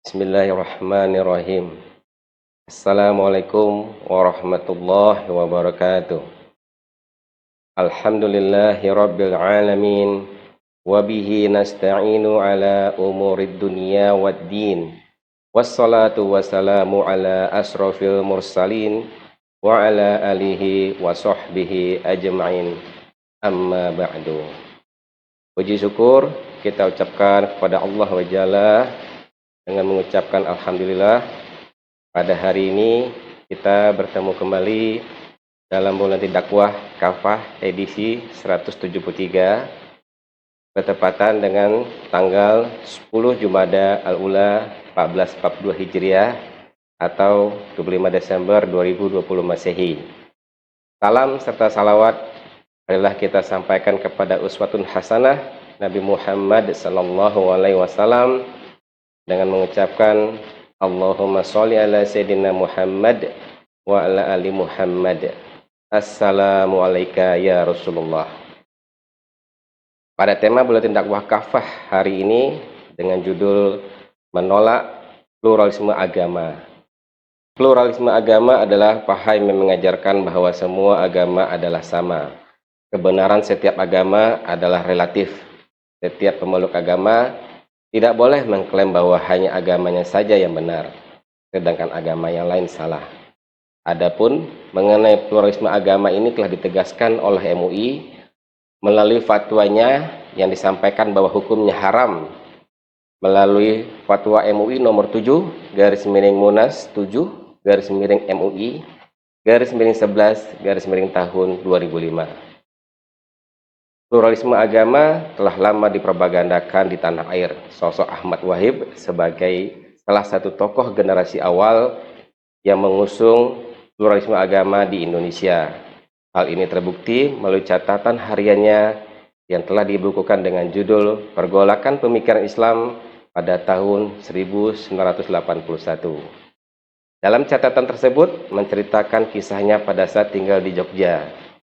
Bismillahirrahmanirrahim. Assalamualaikum warahmatullahi wabarakatuh. Alhamdulillahi rabbil alamin. Wabihi nasta'inu ala umurid dunya waddin. Wassalatu wassalamu ala asrafil mursalin wa ala alihi wa sahbihi ajma'in. Amma ba'du. Puji syukur kita ucapkan kepada Allah wa Jalla dengan mengucapkan Alhamdulillah. Pada hari ini kita bertemu kembali dalam bulan dakwah kafah edisi 173 bertepatan dengan tanggal 10 Jumada Al-Ula 1442 Hijriah atau 25 Desember 2020 Masehi. Salam serta salawat marilah kita sampaikan kepada uswatun hasanah Nabi Muhammad sallallahu alaihi wasallam dengan mengucapkan Allahumma sholli ala Sayyidina Muhammad wa ala ali Muhammad. Assalamu alayka ya Rasulullah. Pada tema buletin dakwah kafah hari ini dengan judul menolak pluralisme agama. Pluralisme agama adalah paham yang mengajarkan bahwa semua agama adalah sama. Kebenaran setiap agama adalah relatif. Setiap pemeluk agama tidak boleh mengklaim bahwa hanya agamanya saja yang benar, sedangkan agama yang lain salah. Adapun mengenai pluralisme agama ini telah ditegaskan oleh MUI melalui fatwanya yang disampaikan bahwa hukumnya haram melalui fatwa MUI nomor 7/Munas 7/MUI /11 tahun 2005. Pluralisme agama telah lama dipropagandakan di tanah air. Sosok Ahmad Wahib sebagai salah satu tokoh generasi awal yang mengusung pluralisme agama di Indonesia. Hal ini terbukti melalui catatan hariannya yang telah dibukukan dengan judul Pergolakan Pemikiran Islam pada tahun 1981. Dalam catatan tersebut menceritakan kisahnya pada saat tinggal di Jogja.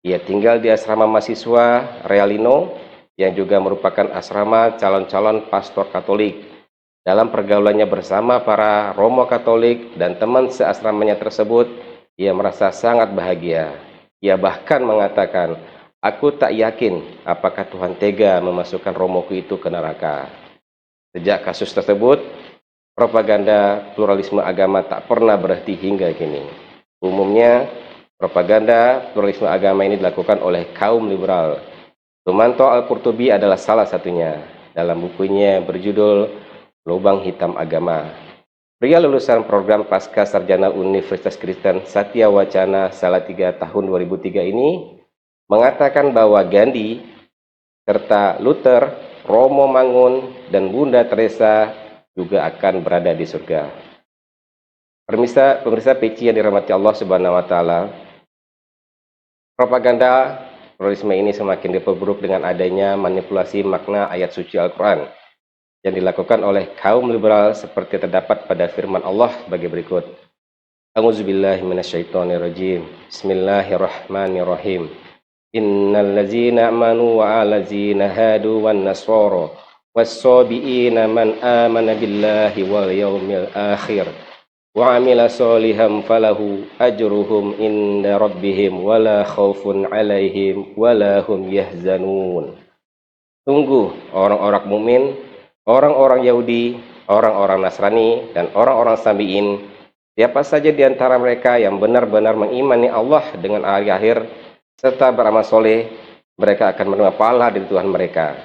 Ia tinggal di asrama mahasiswa Realino yang juga merupakan asrama calon-calon pastor Katolik. Dalam pergaulannya bersama para Romo Katolik dan teman seasramanya tersebut, ia merasa sangat bahagia. Ia bahkan mengatakan, "Aku tak yakin apakah Tuhan tega memasukkan Romoku itu ke neraka." Sejak kasus tersebut, propaganda pluralisme agama tak pernah berhenti hingga kini. Umumnya, propaganda pluralisme agama ini dilakukan oleh kaum liberal. Sumanto Al-Qurtubi adalah salah satunya dalam bukunya berjudul Lubang Hitam Agama. Pria lulusan program Pasca Sarjana Universitas Kristen Satya Wacana Salatiga tahun 2003 ini mengatakan bahwa Gandhi serta Luther, Romo Mangun, dan Bunda Teresa juga akan berada di surga. Pemirsa PC yang dirahmati Allah Subhanahu wa taala, propaganda pluralisme ini semakin diperburuk dengan adanya manipulasi makna ayat suci Al-Quran yang dilakukan oleh kaum liberal seperti terdapat pada firman Allah sebagai berikut. A'udzubillahi minasyaitonirrajim. Bismillahirrahmanirrahim. Innal ladzina amanu wa allazina hadu wan nasara was-sabiina man amana billahi wal yaumil akhir wa amila sholihan falahu ajruhum inda rabbihim wala khaufun alaihim wala hum yahzanun. Sungguh orang-orang mukmin, orang-orang Yahudi, orang-orang Nasrani, dan orang-orang Sabi'in, siapa saja di antara mereka yang benar-benar mengimani Allah dengan hari akhir serta beramal soleh, mereka akan menerima pahala dari Tuhan mereka.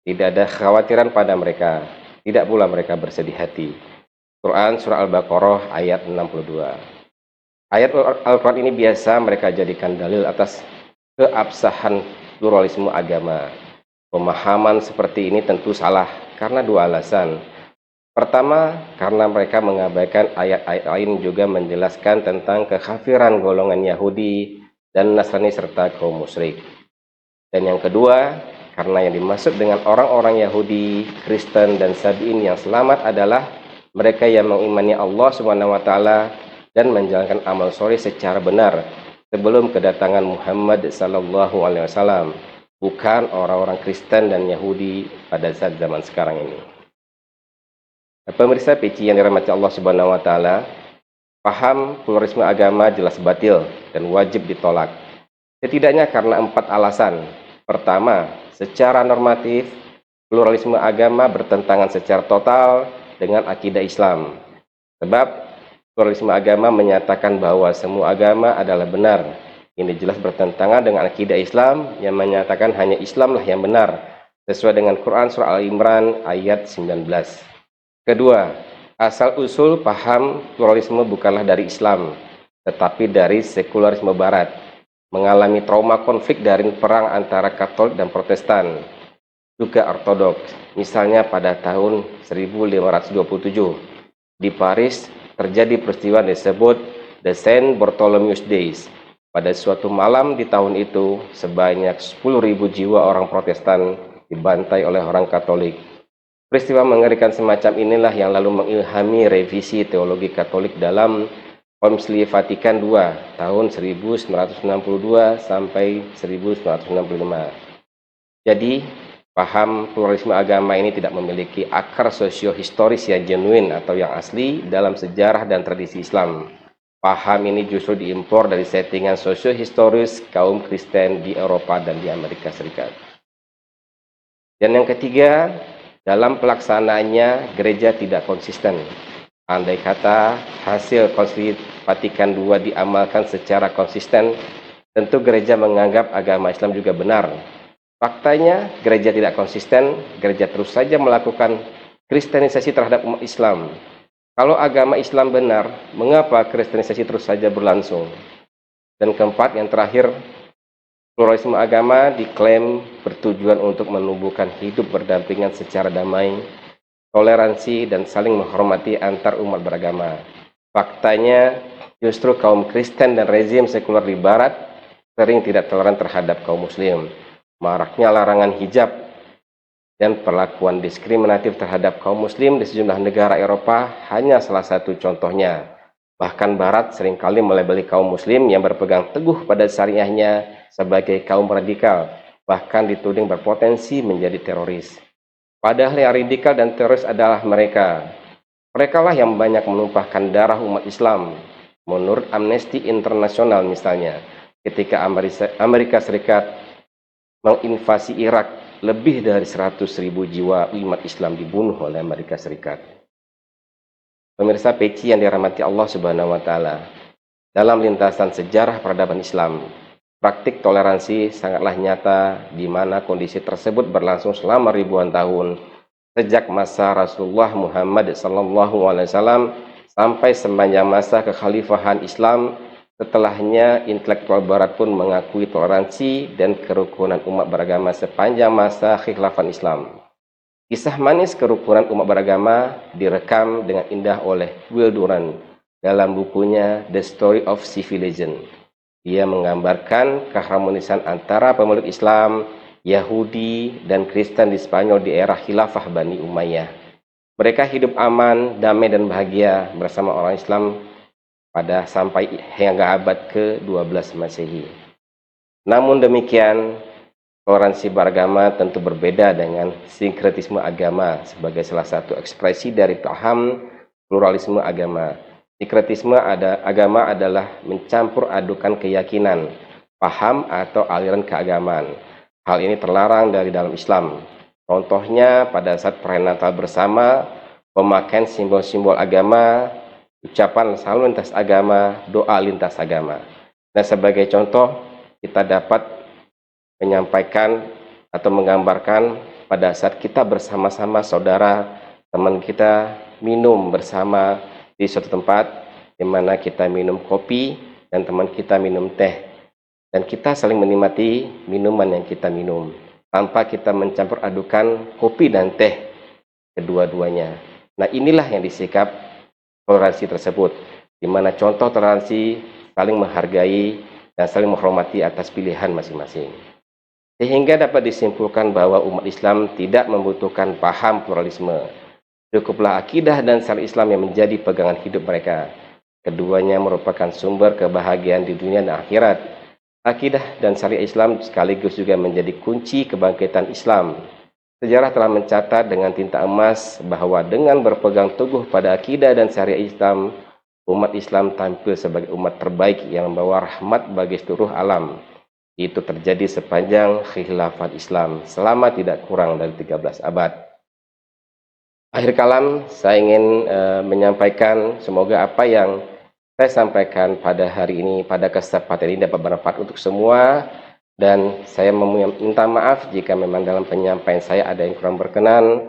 Tidak ada kekhawatiran pada mereka, tidak pula mereka bersedih hati. Quran Surah Al-Baqarah ayat 62. Ayat Al-Quran ini biasa mereka jadikan dalil atas keabsahan pluralisme agama. Pemahaman seperti ini tentu salah karena dua alasan. Pertama, karena mereka mengabaikan ayat-ayat lain juga menjelaskan tentang kekafiran golongan Yahudi dan Nasrani serta kaum musyrik. Dan yang kedua, karena yang dimaksud dengan orang-orang Yahudi, Kristen, dan Sabi'in yang selamat adalah mereka yang mengimani Allah Subhanahu wa taala dan menjalankan amal soleh secara benar sebelum kedatangan Muhammad sallallahu alaihi wasallam, bukan orang-orang Kristen dan Yahudi pada saat zaman sekarang ini. Pemirsa PC yang dirahmati Allah Subhanahu wa taala, paham pluralisme agama jelas batil dan wajib ditolak. Setidaknya karena 4 alasan. Pertama, secara normatif, pluralisme agama bertentangan secara total dengan akidah Islam. Sebab pluralisme agama menyatakan bahwa semua agama adalah benar. Ini jelas bertentangan dengan akidah Islam yang menyatakan hanya Islamlah yang benar, sesuai dengan Quran Surah Al-Imran ayat 19. Kedua, asal-usul paham pluralisme bukanlah dari Islam, tetapi dari sekularisme Barat, mengalami trauma konflik dari perang antara Katolik dan Protestan, juga Ortodoks. Misalnya pada tahun 1527, di Paris terjadi peristiwa disebut The Saint Bartholomew's Days. Pada suatu malam di tahun itu, sebanyak 10.000 jiwa orang Protestan dibantai oleh orang Katolik. Peristiwa mengerikan semacam inilah yang lalu mengilhami revisi teologi Katolik dalam Konsili Vatikan II tahun 1962 sampai 1965. Jadi, paham pluralisme agama ini tidak memiliki akar sosio-historis yang genuine atau yang asli dalam sejarah dan tradisi Islam. Paham ini justru diimpor dari settingan sosio-historis kaum Kristen di Eropa dan di Amerika Serikat. Dan yang ketiga, dalam pelaksanaannya gereja tidak konsisten. Andai kata hasil Konsili Vatikan II diamalkan secara konsisten, tentu gereja menganggap agama Islam juga benar. Faktanya, gereja tidak konsisten, gereja terus saja melakukan kristenisasi terhadap umat Islam. Kalau agama Islam benar, mengapa kristenisasi terus saja berlangsung? Dan keempat, yang terakhir, pluralisme agama diklaim bertujuan untuk menumbuhkan hidup berdampingan secara damai, toleransi, dan saling menghormati antar umat beragama. Faktanya, justru kaum Kristen dan rezim sekuler di Barat sering tidak toleran terhadap kaum Muslim. Maraknya larangan hijab dan perlakuan diskriminatif terhadap kaum Muslim di sejumlah negara Eropa hanya salah satu contohnya. Bahkan Barat seringkali melabeli kaum Muslim yang berpegang teguh pada syariahnya sebagai kaum radikal, bahkan dituding berpotensi menjadi teroris. Padahal yang radikal dan teroris adalah mereka. Merekalah yang banyak menumpahkan darah umat Islam. Menurut Amnesty International misalnya, ketika Amerika Serikat menginvasi Irak, lebih dari 100.000 jiwa umat Islam dibunuh oleh Amerika Serikat. Pemirsa PC yang dirahmati Allah Subhanahu wa taala, dalam lintasan sejarah peradaban Islam, praktik toleransi sangatlah nyata di mana kondisi tersebut berlangsung selama ribuan tahun, sejak masa Rasulullah Muhammad SAW sampai sepanjang masa kekhalifahan Islam. Setelahnya, intelektual Barat pun mengakui toleransi dan kerukunan umat beragama sepanjang masa kekhilafan Islam. Kisah manis kerukunan umat beragama direkam dengan indah oleh Will Durant dalam bukunya The Story of Civilization. Dia menggambarkan keharmonisan antara pemeluk Islam, Yahudi, dan Kristen di Spanyol di era khilafah Bani Umayyah. Mereka hidup aman, damai, dan bahagia bersama orang Islam pada sampai hingga abad ke-12 Masehi. Namun demikian, toleransi beragama tentu berbeda dengan sinkretisme agama sebagai salah satu ekspresi dari paham pluralisme agama. Sinkretisme agama adalah mencampur adukan keyakinan, paham, atau aliran keagamaan. Hal ini terlarang dari dalam Islam. Contohnya pada saat perayaan Natal bersama, pemakaian simbol-simbol agama, ucapan salam lintas agama, doa lintas agama. Nah, sebagai contoh, kita dapat menyampaikan atau menggambarkan pada saat kita bersama-sama saudara, teman kita minum bersama di suatu tempat, di mana kita minum kopi dan teman kita minum teh. Dan kita saling menikmati minuman yang kita minum, tanpa kita mencampur adukan kopi dan teh kedua-duanya. Nah, inilah yang disikap toleransi tersebut, di mana contoh toleransi saling menghargai dan saling menghormati atas pilihan masing-masing. Sehingga dapat disimpulkan bahwa umat Islam tidak membutuhkan paham pluralisme. Cukuplah akidah dan syariat Islam yang menjadi pegangan hidup mereka. Keduanya merupakan sumber kebahagiaan di dunia dan akhirat. Akidah dan syariat Islam sekaligus juga menjadi kunci kebangkitan Islam. Sejarah telah mencatat dengan tinta emas bahwa dengan berpegang teguh pada akidah dan syariat Islam, umat Islam tampil sebagai umat terbaik yang membawa rahmat bagi seluruh alam. Itu terjadi sepanjang khilafat Islam selama tidak kurang dari 13 abad. Akhir kalam, saya ingin menyampaikan semoga apa yang saya sampaikan pada hari ini, pada kesempatan ini dapat bermanfaat untuk semua, dan saya meminta maaf jika memang dalam penyampaian saya ada yang kurang berkenan,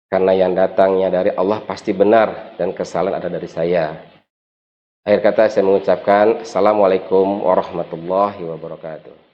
karena yang datangnya dari Allah pasti benar dan kesalahan ada dari saya. Akhir kata saya mengucapkan Assalamualaikum warahmatullahi wabarakatuh.